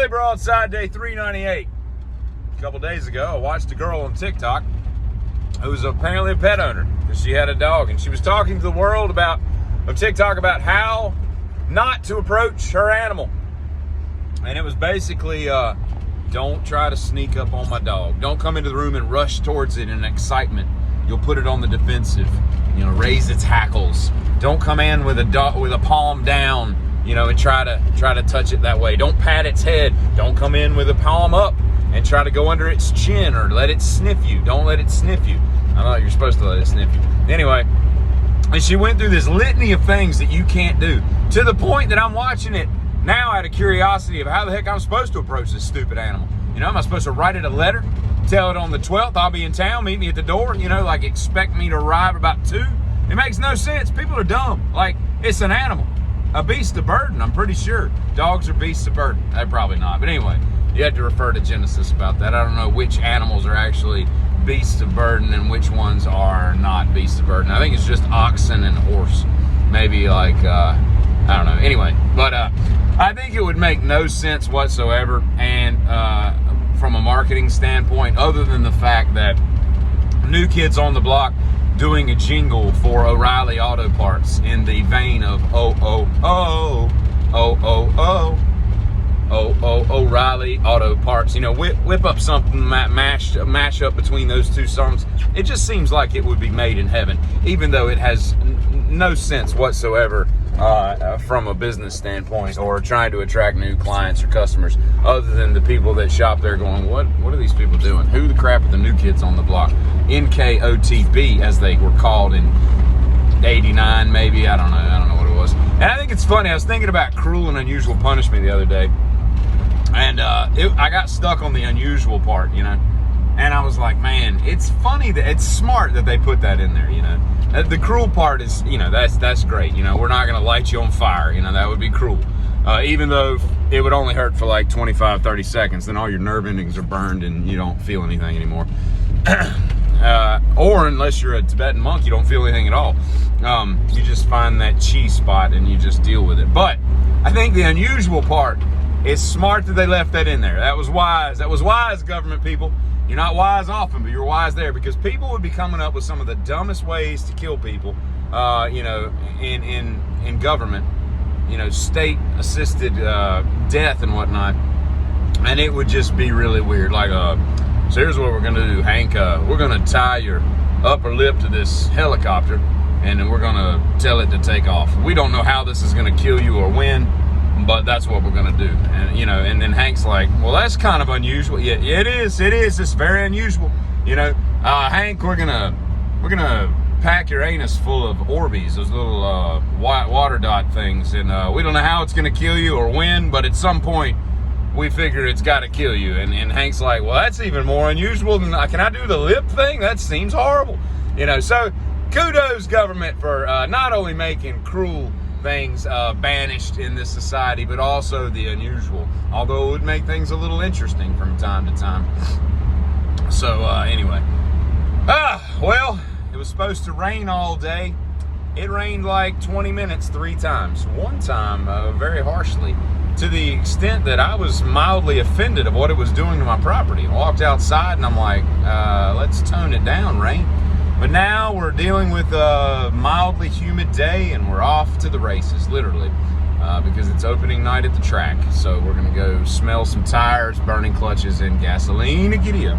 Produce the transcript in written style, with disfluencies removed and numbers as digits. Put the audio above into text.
Hey, Broadside, day 398. A couple days ago, I watched a girl on TikTok who was apparently a pet owner because she had a dog, and she was talking to the world about TikTok about how not to approach her animal. And it was basically, don't try to sneak up on my dog. Don't come into the room and rush towards it in excitement. You'll put it on the defensive. Raise its hackles. Don't come in with a palm down, and try to touch it that way. Don't pat its head. Don't come in with a palm up and try to go under its chin or let it sniff you. Don't let it sniff you. I know you're supposed to let it sniff you. Anyway, and she went through this litany of things that you can't do, to the point that I'm watching it now out of curiosity of how the heck I'm supposed to approach this stupid animal. Am I supposed to write it a letter, tell it on the 12th I'll be in town, meet me at the door, like expect me to arrive about 2? It makes no sense. People are dumb. Like, it's an animal. A beast of burden, I'm pretty sure. Dogs are beasts of burden. They're probably not. But anyway, you had to refer to Genesis about that. I don't know which animals are actually beasts of burden and which ones are not beasts of burden. I think it's just oxen and horse. Maybe like, I don't know. Anyway, but I think it would make no sense whatsoever. And from a marketing standpoint, other than the fact that New Kids on the Block doing a jingle for O'Reilly Auto Parts in the vein of O'Reilly Auto Parts. Whip up something, mash up between those two songs. It just seems like it would be made in heaven, even though it has no sense whatsoever from a business standpoint or trying to attract new clients or customers, other than the people that shop there going, what are these people doing? Who the crap are the New Kids on the Block? NKOTB, as they were called in 89, maybe. I don't know what it was. And I think it's funny. I was thinking about Cruel and Unusual Punishment the other day, and I got stuck on the unusual part, and I was like, man, it's funny that it's smart that they put that in there, The cruel part is, that's great. We're not going to light you on fire. That would be cruel. Even though it would only hurt for like 25, 30 seconds, then all your nerve endings are burned and you don't feel anything anymore. Or unless you're a Tibetan monk, you don't feel anything at all. You just find that chi spot and you just deal with it. But I think the unusual part is smart that they left that in there. That was wise. That was wise, government people. You're not wise often, but you're wise there, because people would be coming up with some of the dumbest ways to kill people, in government, state-assisted death and whatnot, and it would just be really weird. Like, so here's what we're gonna do, Hank. We're gonna tie your upper lip to this helicopter, and then we're gonna tell it to take off. We don't know how this is gonna kill you or when, but that's what we're gonna do. And and then Hank's like, well, that's kind of unusual. Yeah, it is. It's very unusual. Hank, we're gonna pack your anus full of Orbeez, those little white water dot things, and we don't know how it's gonna kill you or when, but at some point we figure it's got to kill you. And Hank's like, well, that's even more unusual than, can I do the lip thing? That seems horrible. So kudos, government, for not only making cruel things banished in this society, but also the unusual, although it would make things a little interesting from time to time. So anyway, well, it was supposed to rain all day. It rained like 20 minutes 3 times. One time very harshly, to the extent that I was mildly offended of what it was doing to my property. I walked outside and I'm like, let's tone it down, rain. But now we're dealing with a mildly humid day, and we're off to the races, literally, because it's opening night at the track. So we're gonna go smell some tires, burning clutches, and gasoline. Giddy up.